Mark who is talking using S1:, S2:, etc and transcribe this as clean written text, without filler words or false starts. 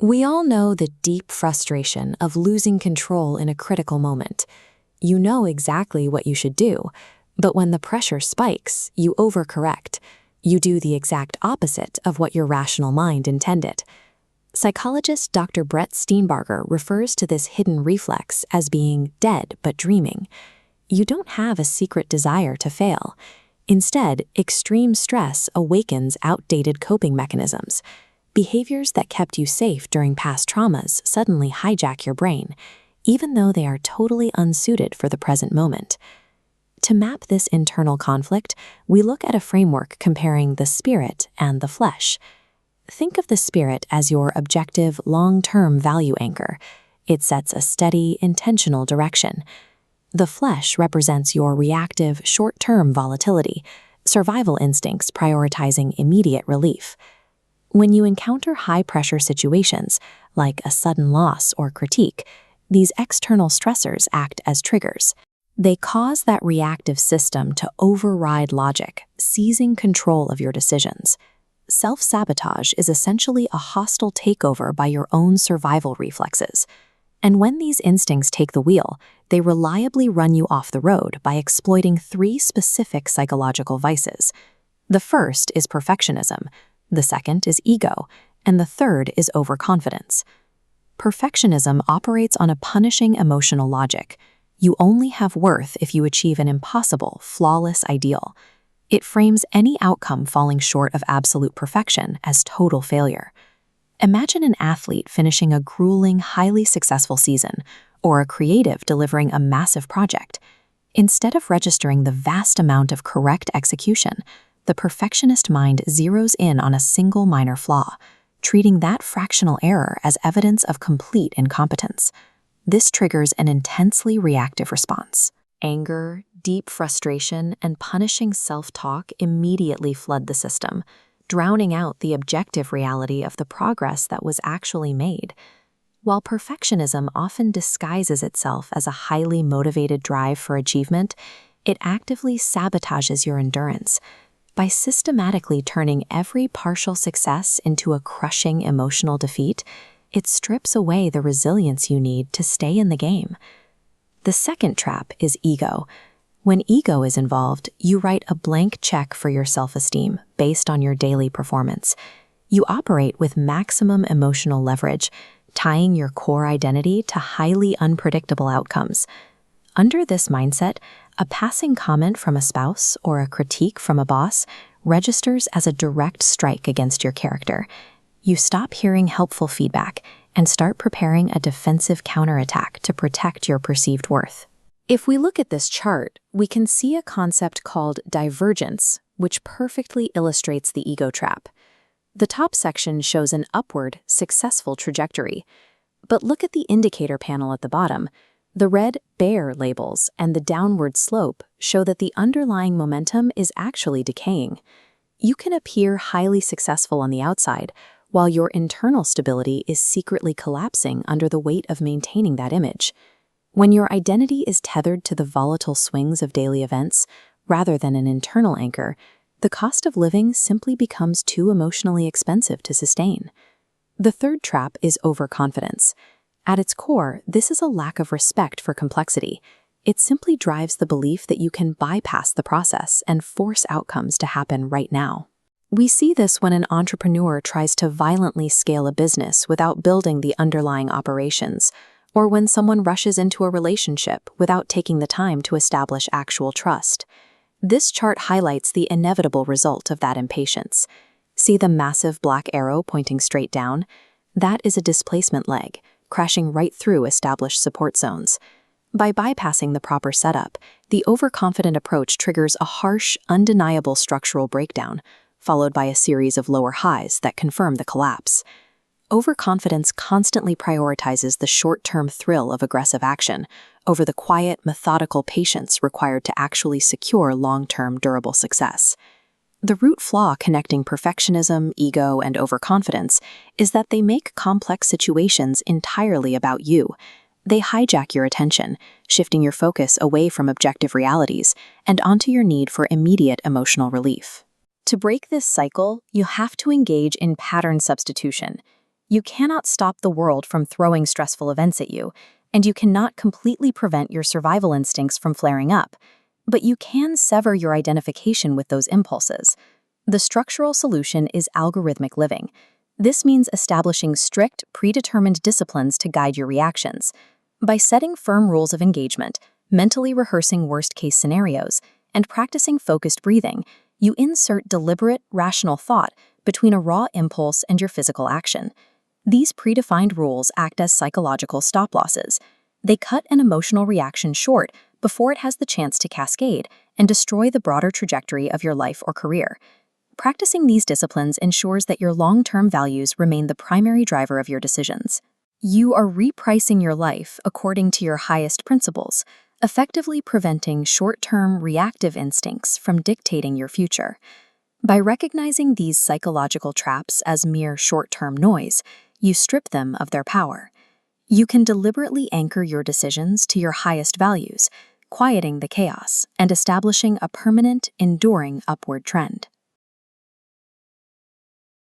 S1: We all know the deep frustration of losing control in a critical moment. You know exactly what you should do, but when the pressure spikes, you overcorrect. You do the exact opposite of what your rational mind intended. Psychologist Dr. Brett Steenbarger refers to this hidden reflex as being dead but dreaming. You don't have a secret desire to fail. Instead, extreme stress awakens outdated coping mechanisms. Behaviors that kept you safe during past traumas suddenly hijack your brain, even though they are totally unsuited for the present moment. To map this internal conflict, we look at a framework comparing the spirit and the flesh. Think of the spirit as your objective, long-term value anchor. It sets a steady, intentional direction. The flesh represents your reactive, short-term volatility, survival instincts prioritizing immediate relief. When you encounter high-pressure situations, like a sudden loss or critique, these external stressors act as triggers. They cause that reactive system to override logic, seizing control of your decisions. Self-sabotage is essentially a hostile takeover by your own survival reflexes. And when these instincts take the wheel, they reliably run you off the road by exploiting three specific psychological vices. The first is perfectionism, the second is ego, and the third is overconfidence. Perfectionism operates on a punishing emotional logic. You only have worth if you achieve an impossible, flawless ideal. It frames any outcome falling short of absolute perfection as total failure. Imagine an athlete finishing a grueling, highly successful season, or a creative delivering a massive project. Instead of registering the vast amount of correct execution, the perfectionist mind zeroes in on a single minor flaw, treating that fractional error as evidence of complete incompetence. This triggers an intensely reactive response. Anger, deep frustration, and punishing self-talk immediately flood the system, drowning out the objective reality of the progress that was actually made. While perfectionism often disguises itself as a highly motivated drive for achievement, it actively sabotages your endurance. By systematically turning every partial success into a crushing emotional defeat, it strips away the resilience you need to stay in the game. The second trap is ego. When ego is involved, you write a blank check for your self-esteem based on your daily performance. You operate with maximum emotional leverage, tying your core identity to highly unpredictable outcomes. Under this mindset, a passing comment from a spouse or a critique from a boss registers as a direct strike against your character. You stop hearing helpful feedback and start preparing a defensive counterattack to protect your perceived worth. If we look at this chart, we can see a concept called divergence, which perfectly illustrates the ego trap. The top section shows an upward, successful trajectory. But look at the indicator panel at the bottom. The red bear labels and the downward slope show that the underlying momentum is actually decaying. You can appear highly successful on the outside, while your internal stability is secretly collapsing under the weight of maintaining that image. When your identity is tethered to the volatile swings of daily events, rather than an internal anchor, the cost of living simply becomes too emotionally expensive to sustain. The third trap is overconfidence. At its core, this is a lack of respect for complexity. It simply drives the belief that you can bypass the process and force outcomes to happen right now. We see this when an entrepreneur tries to violently scale a business without building the underlying operations, or when someone rushes into a relationship without taking the time to establish actual trust. This chart highlights the inevitable result of that impatience. See the massive black arrow pointing straight down? That is a displacement leg, crashing right through established support zones. By bypassing the proper setup, the overconfident approach triggers a harsh, undeniable structural breakdown, followed by a series of lower highs that confirm the collapse. Overconfidence constantly prioritizes the short-term thrill of aggressive action over the quiet, methodical patience required to actually secure long-term durable success. The root flaw connecting perfectionism, ego, and overconfidence is that they make complex situations entirely about you. They hijack your attention, shifting your focus away from objective realities and onto your need for immediate emotional relief. To break this cycle, you have to engage in pattern substitution. You cannot stop the world from throwing stressful events at you, and you cannot completely prevent your survival instincts from flaring up. But you can sever your identification with those impulses. The structural solution is algorithmic living. This means establishing strict, predetermined disciplines to guide your reactions. By setting firm rules of engagement, mentally rehearsing worst-case scenarios, and practicing focused breathing, you insert deliberate, rational thought between a raw impulse and your physical action. These predefined rules act as psychological stop-losses. They cut an emotional reaction short before it has the chance to cascade and destroy the broader trajectory of your life or career. Practicing these disciplines ensures that your long-term values remain the primary driver of your decisions. You are repricing your life according to your highest principles, effectively preventing short-term reactive instincts from dictating your future. By recognizing these psychological traps as mere short-term noise, you strip them of their power. You can deliberately anchor your decisions to your highest values, quieting the chaos and establishing a permanent, enduring upward trend.